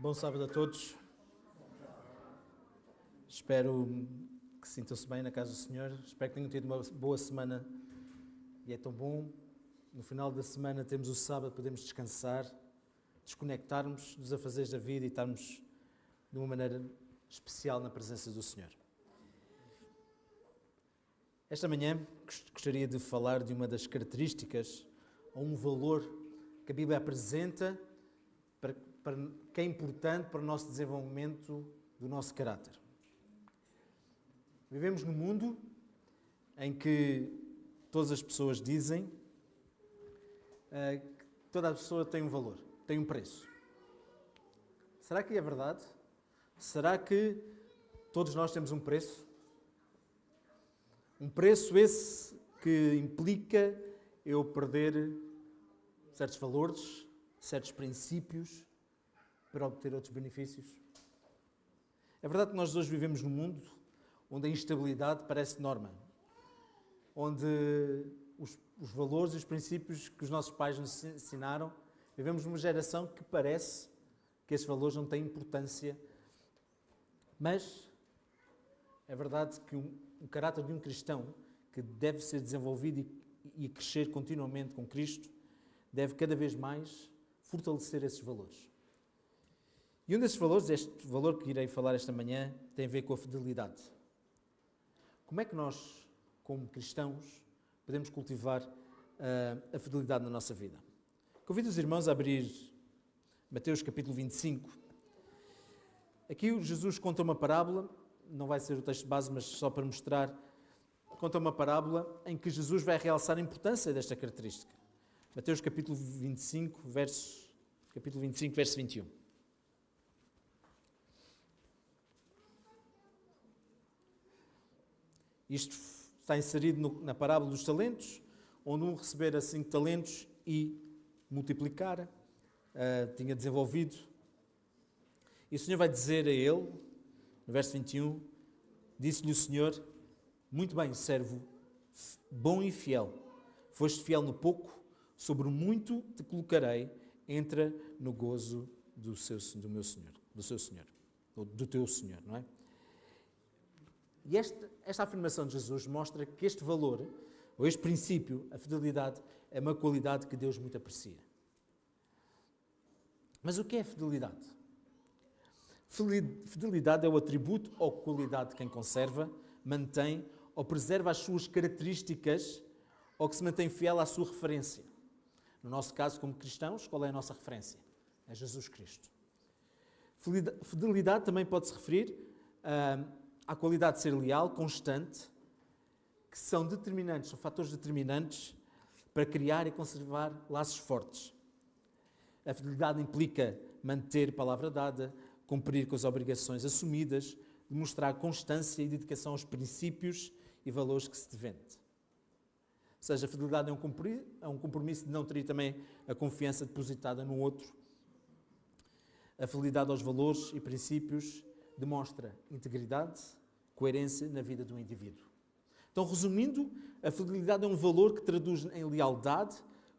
Bom sábado a todos. Espero que sintam-se bem na casa do Senhor. Espero que tenham tido uma boa semana e é tão bom. No final da semana temos o sábado, podemos descansar, desconectarmos dos afazeres da vida e estarmos de uma maneira especial na presença do Senhor. Esta manhã gostaria de falar de uma das características ou um valor que a Bíblia apresenta que é importante para o nosso desenvolvimento do nosso caráter. Vivemos num mundo em que todas as pessoas dizem que toda a pessoa tem um valor, tem um preço. Será que é verdade? Será que todos nós temos um preço? Um preço esse que implica eu perder certos valores, certos princípios para obter outros benefícios? É verdade que nós hoje vivemos num mundo onde a instabilidade parece norma, onde os valores e os princípios que os nossos pais nos ensinaram, vivemos numa geração que parece que esses valores não têm importância, mas é verdade que o caráter de um cristão que deve ser desenvolvido e crescer continuamente com Cristo, deve cada vez mais fortalecer esses valores. E um desses valores, este valor que irei falar esta manhã, tem a ver com a fidelidade. Como é que nós, como cristãos, podemos cultivar a fidelidade na nossa vida? Convido os irmãos a abrir Mateus capítulo 25. Aqui Jesus conta uma parábola, não vai ser o texto base, mas só para mostrar, conta uma parábola em que Jesus vai realçar a importância desta característica. Mateus capítulo 25, verso 21. Isto está inserido na parábola dos talentos, onde um recebera 5 talentos e multiplicara, tinha desenvolvido. E o Senhor vai dizer a ele, no verso 21, disse-lhe o Senhor: muito bem, servo bom e fiel, foste fiel no pouco, sobre o muito te colocarei, entra no gozo do teu Senhor, não é? E esta afirmação de Jesus mostra que este valor, ou este princípio, a fidelidade, é uma qualidade que Deus muito aprecia. Mas o que é fidelidade? Fidelidade é o atributo ou qualidade de quem conserva, mantém ou preserva as suas características ou que se mantém fiel à sua referência. No nosso caso, como cristãos, qual é a nossa referência? É Jesus Cristo. Fidelidade também pode-se referir à qualidade de ser leal, constante, que são fatores determinantes para criar e conservar laços fortes. A fidelidade implica manter palavra dada, cumprir com as obrigações assumidas, demonstrar constância e dedicação aos princípios e valores que se defende. Ou seja, a fidelidade é um compromisso de não trair também a confiança depositada no outro. A fidelidade aos valores e princípios demonstra integridade, coerência na vida do indivíduo. Então, resumindo, a fidelidade é um valor que traduz em lealdade,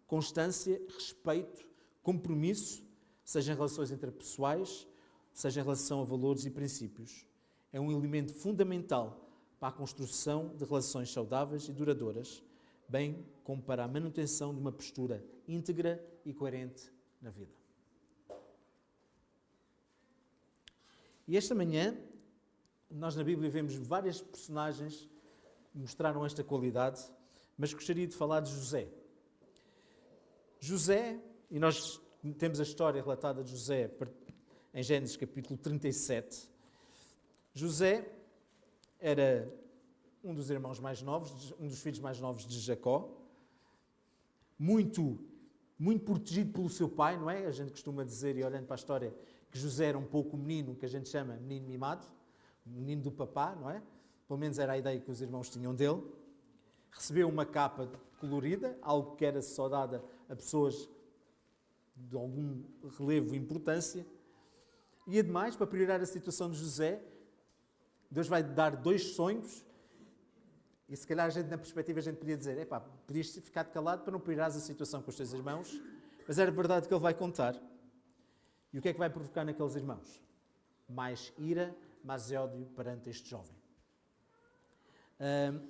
constância, respeito, compromisso, seja em relações interpessoais, seja em relação a valores e princípios. É um elemento fundamental para a construção de relações saudáveis e duradouras, bem como para a manutenção de uma postura íntegra e coerente na vida. E esta manhã, nós na Bíblia vemos várias personagens que mostraram esta qualidade, mas gostaria de falar de José. José, e nós temos a história relatada de José em Gênesis capítulo 37. José era um dos irmãos mais novos, um dos filhos mais novos de Jacó, muito protegido pelo seu pai, não é? A gente costuma dizer, e olhando para a história, que José era um pouco o menino que a gente chama menino mimado, menino do papá, não é? Pelo menos era a ideia que os irmãos tinham dele. Recebeu uma capa colorida, algo que era só dada a pessoas de algum relevo e importância. E ademais, para piorar a situação de José, Deus vai dar 2 sonhos. E se calhar, na perspectiva, a gente podia dizer: podias ter ficado calado para não piorares a situação com os teus irmãos. Mas era verdade que ele vai contar. E o que é que vai provocar naqueles irmãos? Mais ira, mais ódio perante este jovem.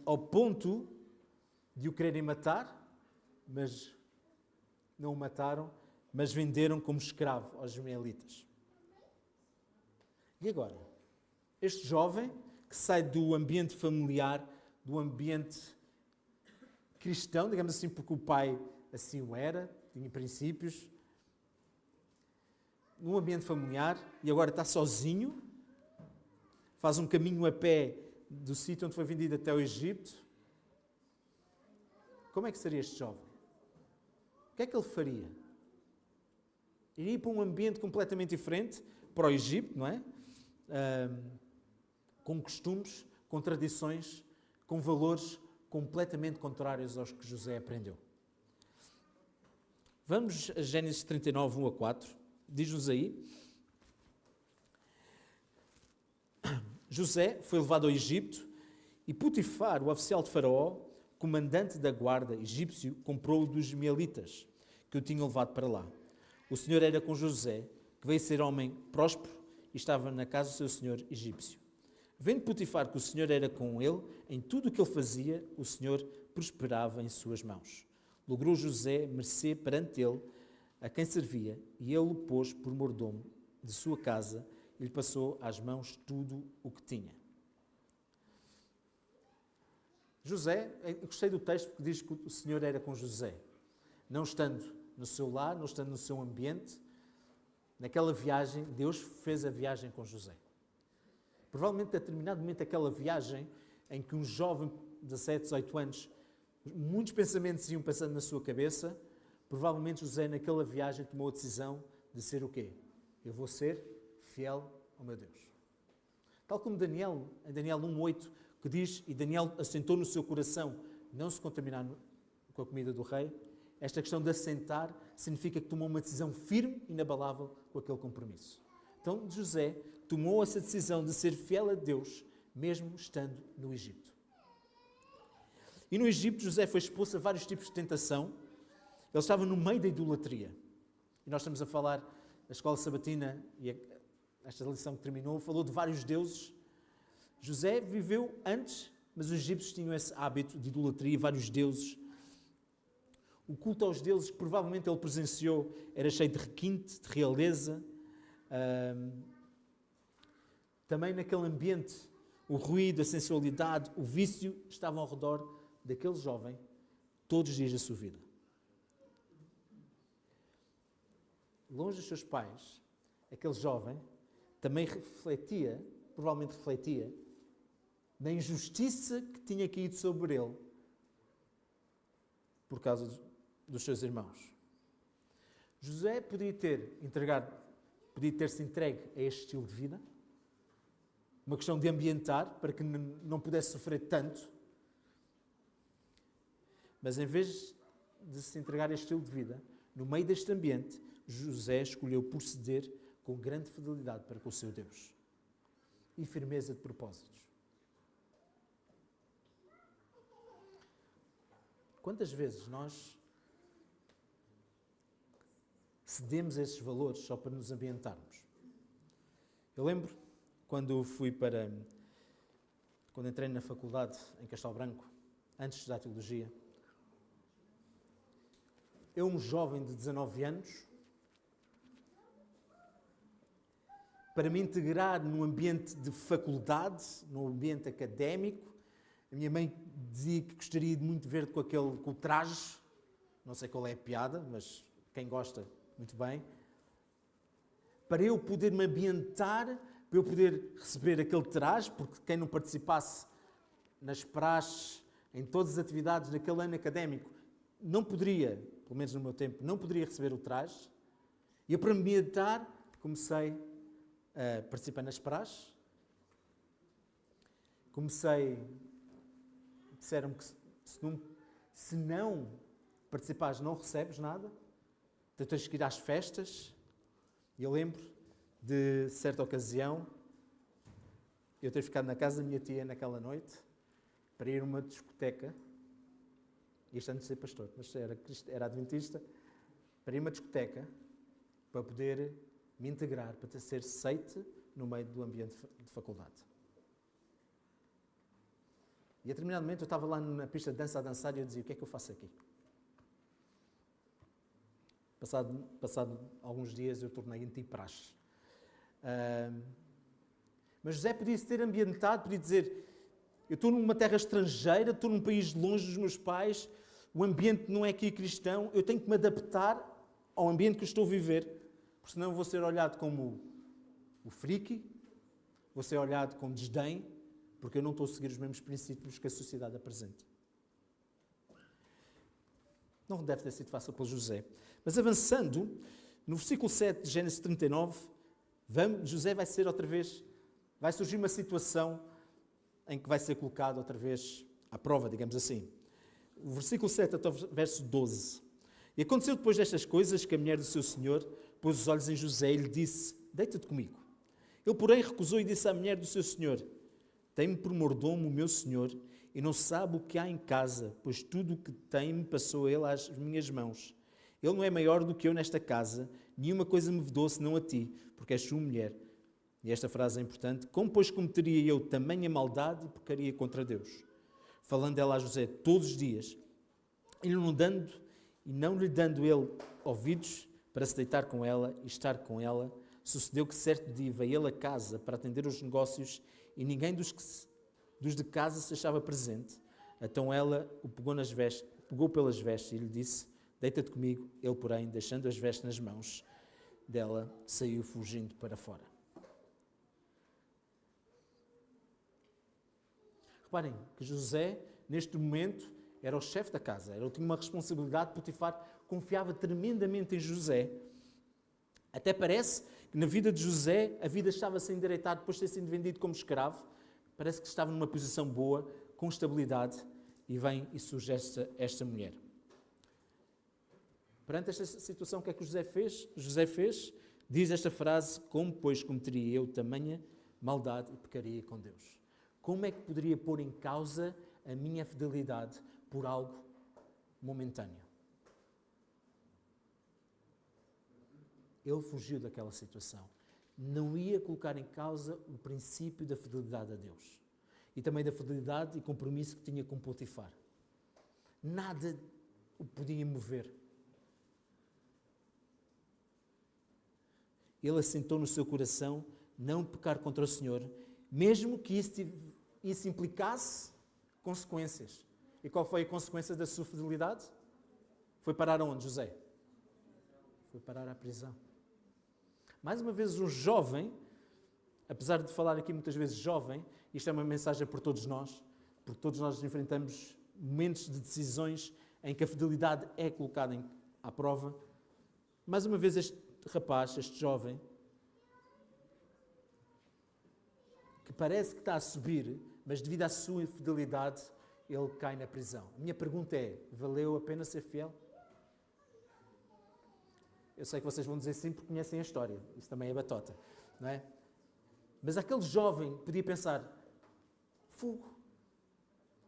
Ao ponto de o quererem matar, mas não o mataram, mas venderam como escravo aos ismaelitas. E agora? Este jovem que sai do ambiente familiar, do ambiente cristão, digamos assim, porque o pai assim o era, tinha princípios, num ambiente familiar, e agora está sozinho, faz um caminho a pé do sítio onde foi vendido até o Egito. Como é que seria este jovem? O que é que ele faria? Iria para um ambiente completamente diferente, para o Egito, não é? Com costumes, com tradições, com valores completamente contrários aos que José aprendeu. Vamos a Gênesis 39, 1 a 4. Diz-nos aí. José foi levado ao Egito e Potifar, o oficial de Faraó, comandante da guarda egípcio, comprou-o dos ismaelitas que o tinham levado para lá. O Senhor era com José, que veio ser homem próspero e estava na casa do seu senhor egípcio. Vendo Potifar que o Senhor era com ele, em tudo o que ele fazia, o Senhor prosperava em suas mãos. Logrou José mercê perante ele, a quem servia, e ele o pôs por mordomo de sua casa e lhe passou às mãos tudo o que tinha. José, eu gostei do texto porque diz que o Senhor era com José. Não estando no seu lar, não estando no seu ambiente, naquela viagem, Deus fez a viagem com José. Provavelmente, a determinado momento, aquela viagem em que um jovem de 17, 18 anos, muitos pensamentos iam passando na sua cabeça, provavelmente José, naquela viagem, tomou a decisão de ser o quê? Eu vou ser fiel ao meu Deus. Tal como Daniel, em Daniel 1:8, que diz, e Daniel assentou no seu coração não se contaminar com a comida do rei, esta questão de assentar significa que tomou uma decisão firme e inabalável com aquele compromisso. Então, José tomou essa decisão de ser fiel a Deus, mesmo estando no Egito. E no Egito, José foi exposto a vários tipos de tentação. Ele estava no meio da idolatria. E nós estamos a falar, a escola sabatina, e esta lição que terminou, falou de vários deuses. José viveu antes, mas os egípcios tinham esse hábito de idolatria, vários deuses. O culto aos deuses que provavelmente ele presenciou era cheio de requinte, de realeza. Também naquele ambiente, o ruído, a sensualidade, o vício estavam ao redor daquele jovem todos os dias da sua vida. Longe dos seus pais, aquele jovem também refletia, provavelmente refletia, na injustiça que tinha caído sobre ele por causa dos seus irmãos. José podia ter-se entregue a este estilo de vida, uma questão de ambientar, para que não pudesse sofrer tanto, mas em vez de se entregar a este estilo de vida, no meio deste ambiente, José escolheu proceder com grande fidelidade para com o seu Deus e firmeza de propósitos. Quantas vezes nós cedemos a esses valores só para nos ambientarmos? Eu lembro quando entrei na faculdade em Castelo Branco, antes de estudar teologia, eu, um jovem de 19 anos, para me integrar num ambiente de faculdade, num ambiente académico, a minha mãe dizia que gostaria de muito ver com o traje, não sei qual é a piada, mas quem gosta, muito bem, para eu poder me ambientar, para eu poder receber aquele traje, porque quem não participasse nas praxes, em todas as atividades naquele ano académico, não poderia, pelo menos no meu tempo, não poderia receber o traje. E eu, para me ambientar, comecei a participar nas praxes. Disseram-me que se não participares não recebes nada, então tens que ir às festas. E eu lembro de certa ocasião, eu ter ficado na casa da minha tia naquela noite, para ir a uma discoteca, isto antes de ser pastor, mas era adventista, para ir a uma discoteca, para poder me integrar, para ser aceite no meio do ambiente de faculdade. E a determinado momento eu estava lá na pista de dança a dançar e eu dizia, o que é que eu faço aqui? Passado alguns dias eu tornei anti-praxe. Mas José podia se ter ambientado, podia dizer, eu estou numa terra estrangeira, estou num país longe dos meus pais, o ambiente não é aqui cristão, eu tenho que me adaptar ao ambiente que eu estou a viver, porque senão vou ser olhado como o friki, vou ser olhado com desdém, porque eu não estou a seguir os mesmos princípios que a sociedade apresenta. Não deve ter sido fácil para José. Mas avançando, no versículo 7 de Gênesis 39, José vai surgir uma situação em que vai ser colocado outra vez à prova, digamos assim. O versículo 7 até o verso 12. E aconteceu depois destas coisas que a mulher do seu senhor pôs os olhos em José e lhe disse, deita-te comigo. Ele, porém, recusou e disse à mulher do seu senhor, tem-me por mordomo o meu senhor e não sabe o que há em casa, pois tudo o que tem me passou ele às minhas mãos. Ele não é maior do que eu nesta casa, nenhuma coisa me vedou senão a ti, porque és sua mulher. E esta frase é importante. Como, pois, cometeria eu tamanha maldade e pecaria contra Deus? Falando ela a José todos os dias, e não lhe dando ele ouvidos para se deitar com ela e estar com ela, sucedeu que certo dia veio ele a casa para atender os negócios e ninguém dos de casa se achava presente. Então ela o pegou pelas vestes e lhe disse, deita-te comigo. Ele, porém, deixando as vestes nas mãos dela, saiu fugindo para fora. Reparem que José, neste momento, era o chefe da casa, ele tinha uma responsabilidade, Potifar confiava tremendamente em José. Até parece que na vida de José, a vida estava-se a endireitar depois de ter sido vendido como escravo. Parece que estava numa posição boa, com estabilidade, e vem e surge esta mulher. Perante esta situação, o que é que José fez? José fez, diz esta frase, como, pois, cometeria eu tamanha maldade e pecaria com Deus? Como é que poderia pôr em causa a minha fidelidade por algo momentâneo? Ele fugiu daquela situação. Não ia colocar em causa o princípio da fidelidade a Deus. E também da fidelidade e compromisso que tinha com Potifar. Nada o podia mover. Ele assentou no seu coração não pecar contra o Senhor, mesmo que isso implicasse consequências. E qual foi a consequência da sua fidelidade? Foi parar aonde, José? Foi parar à prisão. Mais uma vez, um jovem, apesar de falar aqui muitas vezes jovem, isto é uma mensagem por todos nós, porque todos nós enfrentamos momentos de decisões em que a fidelidade é colocada à prova. Mais uma vez, este rapaz, este jovem, que parece que está a subir, mas devido à sua fidelidade, ele cai na prisão. A minha pergunta é, valeu a pena ser fiel? Eu sei que vocês vão dizer sim porque conhecem a história. Isso também é batota, não é? Mas aquele jovem podia pensar, fogo.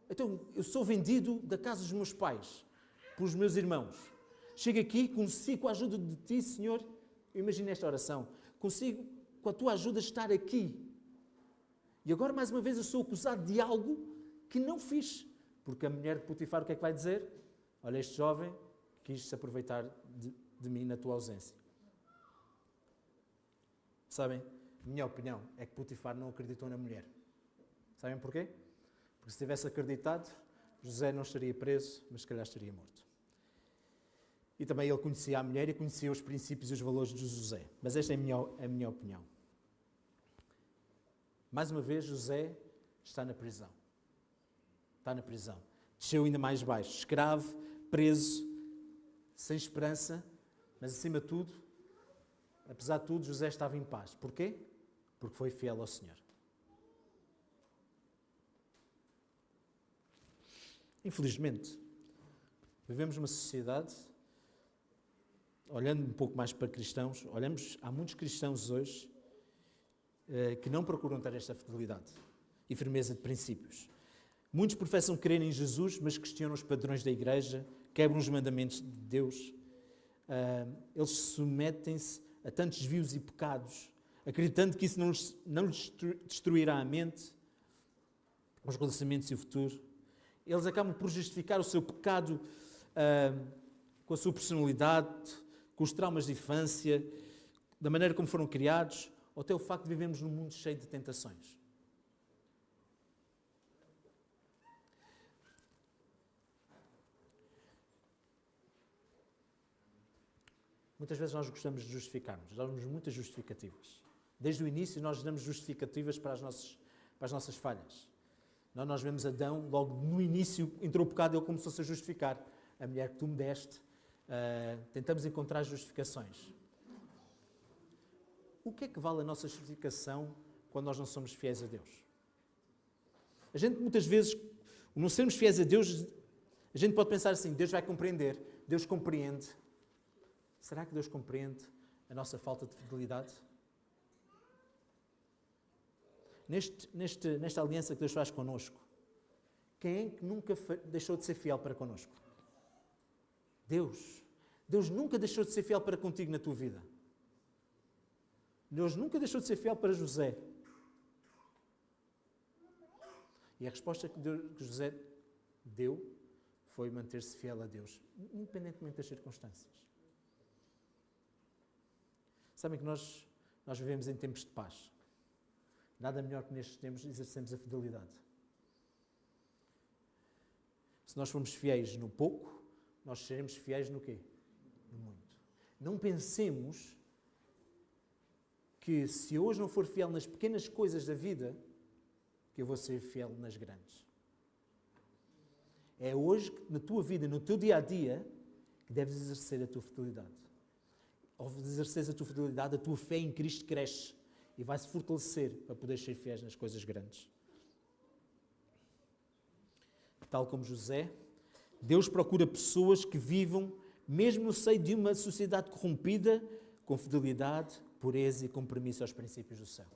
Então, eu sou vendido da casa dos meus pais, pelos meus irmãos. Chego aqui, consigo, com a ajuda de ti, Senhor, eu imagino esta oração, consigo, com a tua ajuda, estar aqui. E agora, mais uma vez, eu sou acusado de algo que não fiz. Porque a mulher de Potifar, o que é que vai dizer? Olha, este jovem quis se aproveitar de mim na tua ausência. Sabem? A minha opinião é que Potifar não acreditou na mulher. Sabem porquê? Porque se tivesse acreditado, José não estaria preso, mas se calhar estaria morto. E também ele conhecia a mulher e conhecia os princípios e os valores de José. Mas esta é a minha opinião. Mais uma vez, José está na prisão. Está na prisão. Desceu ainda mais baixo. Escravo, preso, sem esperança, mas acima de tudo, apesar de tudo, José estava em paz. Porquê? Porque foi fiel ao Senhor. Infelizmente, vivemos numa sociedade, olhando um pouco mais para cristãos, há muitos cristãos hoje que não procuram ter esta fidelidade e firmeza de princípios. Muitos professam crer em Jesus, mas questionam os padrões da igreja, quebram os mandamentos de Deus. Eles submetem-se a tantos desvios e pecados, acreditando que isso não lhes destruirá a mente, os relacionamentos e o futuro. Eles acabam por justificar o seu pecado com a sua personalidade, com os traumas de infância, da maneira como foram criados, ou até o facto de vivemos num mundo cheio de tentações. Muitas vezes nós gostamos de justificar-nos, damos muitas justificativas. Desde o início nós damos justificativas para as nossas falhas. Nós vemos Adão, logo no início entrou o pecado, ele começou-se a justificar. A mulher que tu me deste, tentamos encontrar justificações. O que é que vale a nossa justificação quando nós não somos fiéis a Deus? A gente muitas vezes, não sermos fiéis a Deus, a gente pode pensar assim, Deus vai compreender, Deus compreende. Será que Deus compreende a nossa falta de fidelidade? Nesta aliança que Deus faz connosco, quem é que nunca deixou de ser fiel para connosco? Deus. Deus nunca deixou de ser fiel para contigo na tua vida. Deus nunca deixou de ser fiel para José. E a resposta que José deu foi manter-se fiel a Deus, independentemente das circunstâncias. Sabem que nós vivemos em tempos de paz. Nada melhor que nestes tempos exercemos a fidelidade. Se nós formos fiéis no pouco, nós seremos fiéis no quê? No muito. Não pensemos que se eu hoje não for fiel nas pequenas coisas da vida, que eu vou ser fiel nas grandes. É hoje, na tua vida, no teu dia-a-dia, que deves exercer a tua fidelidade. Ao exerceres a tua fidelidade, a tua fé em Cristo cresce e vai-se fortalecer para poder ser fiéis nas coisas grandes. Tal como José, Deus procura pessoas que vivam, mesmo no seio de uma sociedade corrompida, com fidelidade, pureza e compromisso aos princípios do céu.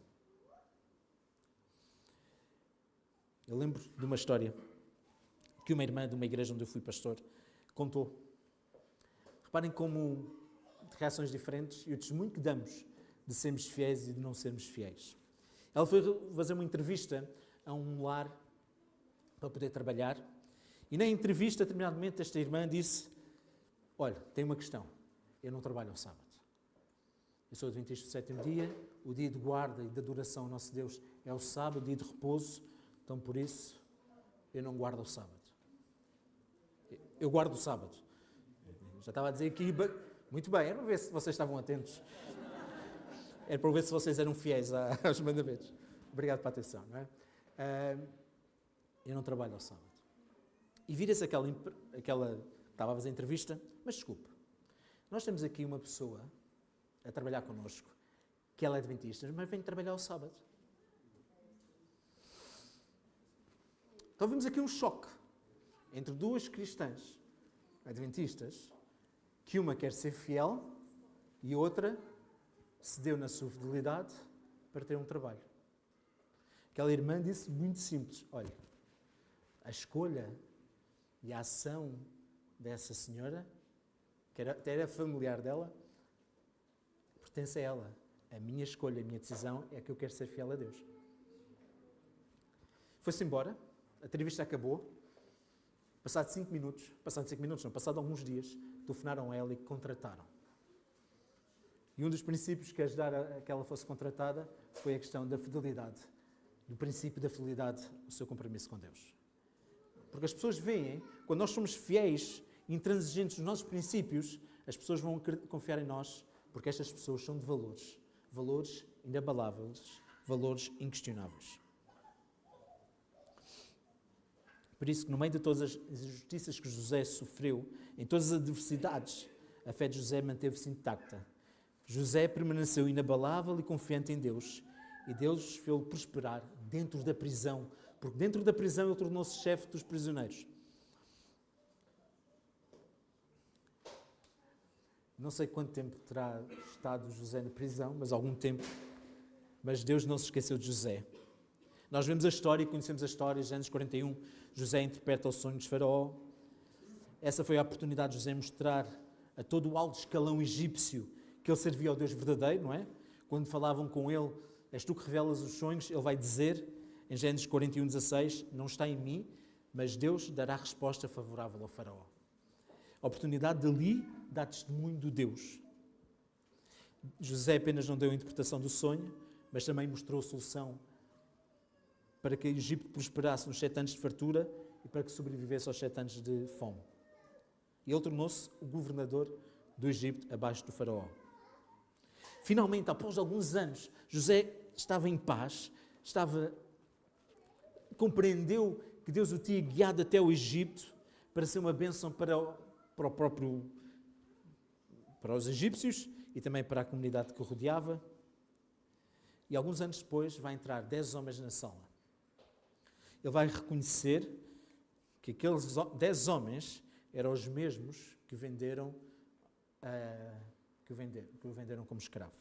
Eu lembro de uma história que uma irmã de uma igreja onde eu fui pastor contou. Reparem como reações diferentes e o testemunho que damos de sermos fiéis e de não sermos fiéis. Ela foi fazer uma entrevista a um lar para poder trabalhar e na entrevista, a determinado momento, esta irmã disse: olha, tem uma questão, eu não trabalho ao sábado. Eu sou adventista do sétimo dia, o dia de guarda e de adoração ao nosso Deus é o sábado, dia de repouso, então por isso eu não guardo o sábado. Eu guardo o sábado. Já estava a dizer aqui, muito bem, era para ver se vocês estavam atentos. Era para ver se vocês eram fiéis aos mandamentos. Obrigado pela atenção, não é? Eu não trabalho ao sábado. E vira-se aquela estava a fazer a entrevista, mas desculpe, nós temos aqui uma pessoa a trabalhar connosco, que ela é adventista, mas vem trabalhar ao sábado. Então vemos aqui um choque entre duas cristãs adventistas, que uma quer ser fiel e outra cedeu na sua fidelidade para ter um trabalho. Aquela irmã disse muito simples: olha, a escolha e a ação dessa senhora, que até era familiar dela, pertence a ela. A minha escolha, a minha decisão é que eu quero ser fiel a Deus. Foi-se embora, a entrevista acabou. Passado 5 minutos, passado alguns dias, telefonaram a ela e contrataram. E um dos princípios que ajudaram a que ela fosse contratada foi a questão da fidelidade, do princípio da fidelidade, o seu compromisso com Deus. Porque as pessoas veem, quando nós somos fiéis, intransigentes nos nossos princípios, as pessoas vão confiar em nós, porque estas pessoas são de valores inabaláveis, valores inquestionáveis. Por isso que no meio de todas as injustiças que José sofreu, em todas as adversidades, a fé de José manteve-se intacta. José permaneceu inabalável e confiante em Deus, e Deus fez-o prosperar dentro da prisão, porque dentro da prisão ele tornou-se chefe dos prisioneiros. Não sei quanto tempo terá estado José na prisão, mas algum tempo. Mas Deus não se esqueceu de José. Nós vemos a história e conhecemos a história, Gênesis 41, José interpreta o sonho de Faraó. Essa foi a oportunidade de José mostrar a todo o alto escalão egípcio que porque ele servia ao Deus verdadeiro, não é? Quando falavam com ele, és tu que revelas os sonhos, ele vai dizer, em Gênesis 41:16, não está em mim, mas Deus dará resposta favorável ao faraó. A oportunidade de ali dar testemunho do Deus. José apenas não deu a interpretação do sonho, mas também mostrou a solução para que o Egito prosperasse nos 7 anos de fartura e para que sobrevivesse aos 7 anos de fome. E ele tornou-se o governador do Egito abaixo do faraó. Finalmente, após alguns anos, José estava em paz, compreendeu que Deus o tinha guiado até o Egito para ser uma bênção para os egípcios e também para a comunidade que o rodeava. E alguns anos depois vai entrar 10 homens na sala. Ele vai reconhecer que aqueles 10 homens eram os mesmos que o venderam como escravo.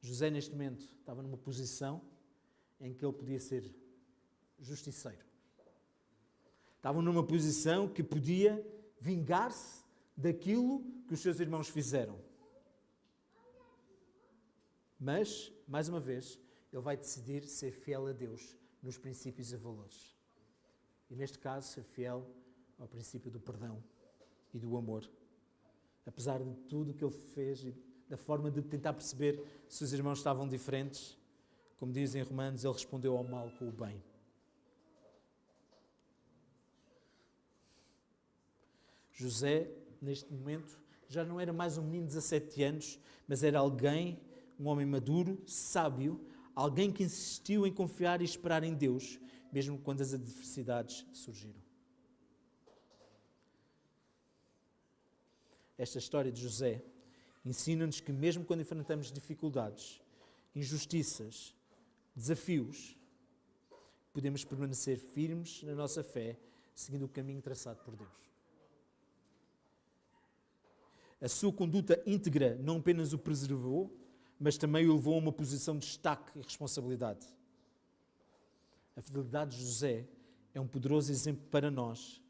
José, neste momento, estava numa posição em que ele podia ser justiceiro. Estava numa posição que podia vingar-se daquilo que os seus irmãos fizeram. Mas, mais uma vez, ele vai decidir ser fiel a Deus nos princípios e valores. E neste caso, ser fiel ao princípio do perdão e do amor. Apesar de tudo o que ele fez e da forma de tentar perceber se os irmãos estavam diferentes, como diz em Romanos, ele respondeu ao mal com o bem. José, neste momento, já não era mais um menino de 17 anos, mas era alguém, um homem maduro, sábio, alguém que insistiu em confiar e esperar em Deus, mesmo quando as adversidades surgiram. Esta história de José ensina-nos que mesmo quando enfrentamos dificuldades, injustiças, desafios, podemos permanecer firmes na nossa fé, seguindo o caminho traçado por Deus. A sua conduta íntegra não apenas o preservou, mas também o levou a uma posição de destaque e responsabilidade. A fidelidade de José é um poderoso exemplo para nós,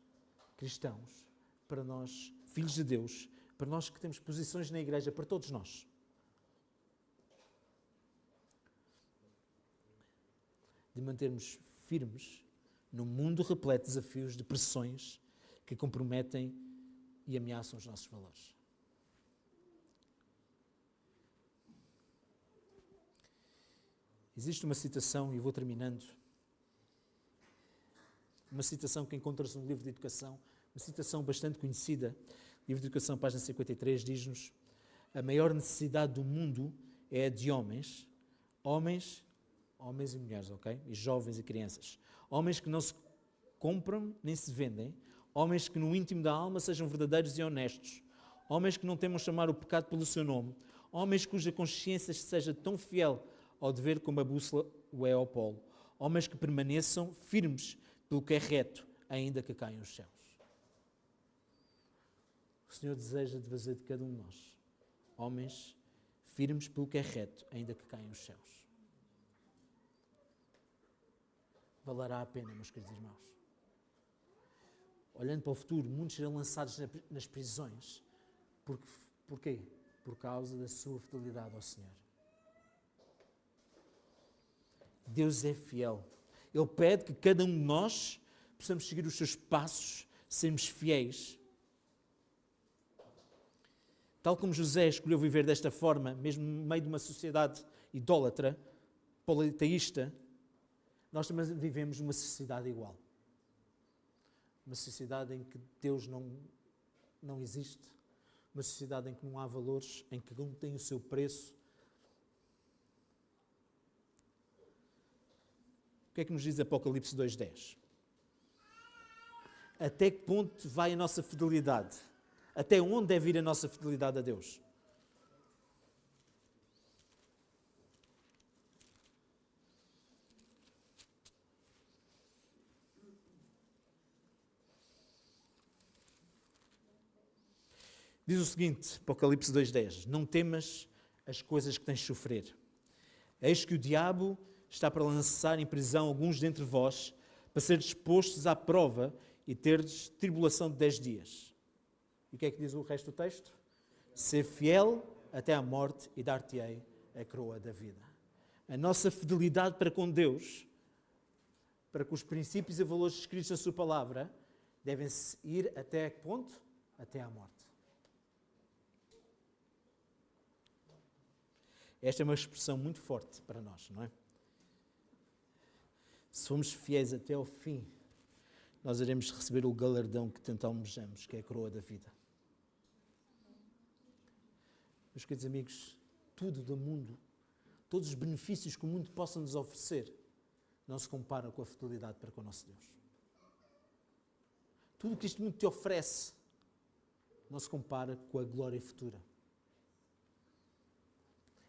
cristãos, para nós, filhos de Deus, para nós que temos posições na igreja, para todos nós. De mantermos firmes num mundo repleto de desafios, de pressões que comprometem e ameaçam os nossos valores. Existe uma citação, e vou terminando, uma citação que encontra-se no livro de educação, uma citação bastante conhecida. O livro de educação, página 53, diz-nos: a maior necessidade do mundo é a de homens e mulheres, ok? E jovens e crianças. Homens que não se compram nem se vendem, homens que no íntimo da alma sejam verdadeiros e honestos, homens que não temam chamar o pecado pelo seu nome, homens cuja consciência seja tão fiel ao dever como a bússola o é ao polo, homens que permaneçam firmes pelo que é reto, ainda que caiam os céus. O Senhor deseja de fazer de cada um de nós homens firmes pelo que é reto, ainda que caiam os céus. Valerá a pena, meus queridos irmãos. Olhando para o futuro, muitos serão lançados nas prisões. Porquê? Por causa da sua fidelidade ao Senhor. Deus é fiel. Ele pede que cada um de nós possamos seguir os seus passos, sermos fiéis. Tal como José escolheu viver desta forma, mesmo no meio de uma sociedade idólatra, politeísta, nós também vivemos numa sociedade igual. Uma sociedade em que Deus não existe. Uma sociedade em que não há valores, em que cada um tem o seu preço. O que é que nos diz Apocalipse 2:10? Até que ponto vai a nossa fidelidade? Até onde deve ir a nossa fidelidade a Deus? Diz o seguinte, Apocalipse 2:10: não temas as coisas que tens de sofrer. Eis que o diabo está para lançar em prisão alguns dentre vós, para ser expostos à prova e terdes tribulação de 10 dias. E o que é que diz o resto do texto? ser fiel até à morte e dar-te-ei a coroa da vida. A nossa fidelidade para com Deus, para com os princípios e valores escritos na sua palavra, devem-se ir até que ponto? Até à morte. Esta é uma expressão muito forte para nós, não é? Se formos fiéis até ao fim, nós iremos receber o galardão que tanto almejamos, que é a coroa da vida. Meus queridos amigos, tudo do mundo, todos os benefícios que o mundo possa nos oferecer, não se compara com a fidelidade para com o nosso Deus. Tudo o que este mundo te oferece não se compara com a glória futura.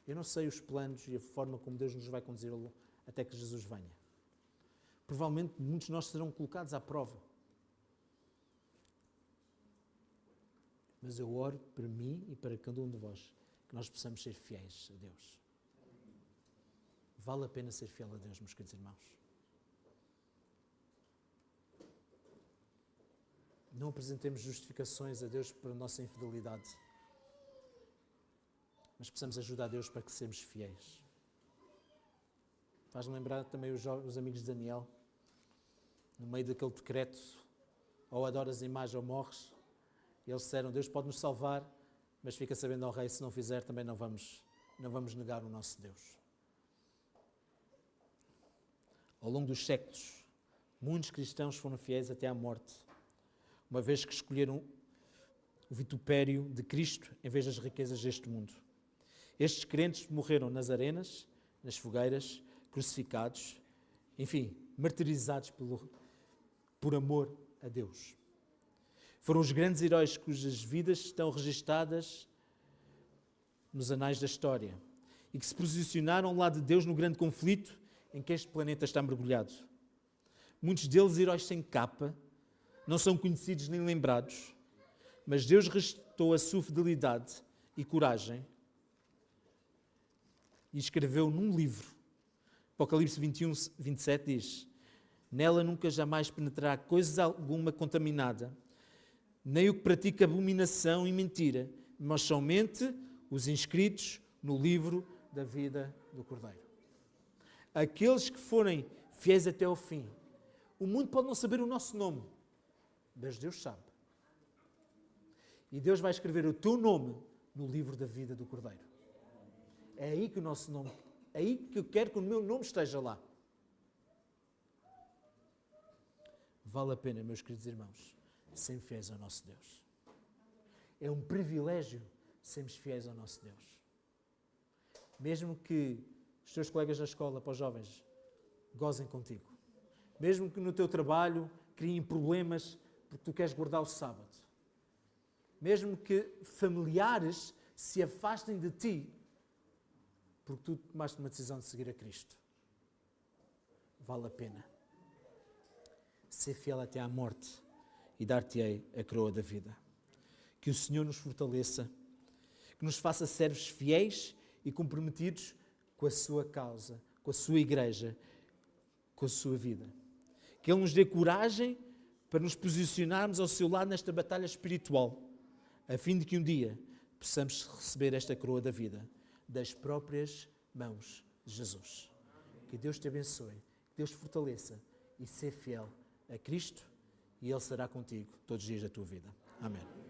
Eu não sei os planos e a forma como Deus nos vai conduzir até que Jesus venha. Provavelmente muitos de nós serão colocados à prova. Mas eu oro para mim e para cada um de vós que nós possamos ser fiéis a Deus. Vale a pena ser fiel a Deus, meus queridos irmãos. Não apresentemos justificações a Deus para a nossa infidelidade, mas precisamos ajudar a Deus para que sejamos fiéis. Faz-me lembrar também os amigos de Daniel, no meio daquele decreto, ou adoras a imagem ou morres. Eles disseram, Deus pode nos salvar, mas fica sabendo ao rei, se não fizer, também não vamos negar o nosso Deus. Ao longo dos séculos, muitos cristãos foram fiéis até à morte, uma vez que escolheram o vitupério de Cristo em vez das riquezas deste mundo. Estes crentes morreram nas arenas, nas fogueiras, crucificados, enfim, martirizados por amor a Deus. Foram os grandes heróis cujas vidas estão registadas nos anais da história e que se posicionaram ao lado de Deus no grande conflito em que este planeta está mergulhado. Muitos deles heróis sem capa, não são conhecidos nem lembrados, mas Deus restou a sua fidelidade e coragem e escreveu num livro. Apocalipse 21, 27 diz: nela nunca jamais penetrará coisa alguma contaminada, nem o que pratica abominação e mentira, mas somente os inscritos no livro da vida do Cordeiro. Aqueles que forem fiéis até ao fim. O mundo pode não saber o nosso nome, mas Deus sabe. E Deus vai escrever o teu nome no livro da vida do Cordeiro. É aí que o nosso nome, é aí que eu quero que o meu nome esteja lá. Vale a pena, meus queridos irmãos, sermos fiéis ao nosso Deus. É um privilégio sermos fiéis ao nosso Deus. Mesmo que os teus colegas na escola, para os jovens, gozem contigo. Mesmo que no teu trabalho criem problemas porque tu queres guardar o sábado. Mesmo que familiares se afastem de ti porque tu tomaste uma decisão de seguir a Cristo. Vale a pena ser fiel até à morte e dar-te-ei a coroa da vida. Que o Senhor nos fortaleça, que nos faça servos fiéis e comprometidos com a sua causa, com a sua igreja, com a sua vida. Que Ele nos dê coragem para nos posicionarmos ao seu lado nesta batalha espiritual, a fim de que um dia possamos receber esta coroa da vida das próprias mãos de Jesus. Que Deus te abençoe, que Deus te fortaleça e ser fiel a Cristo, e Ele será contigo todos os dias da tua vida. Amém.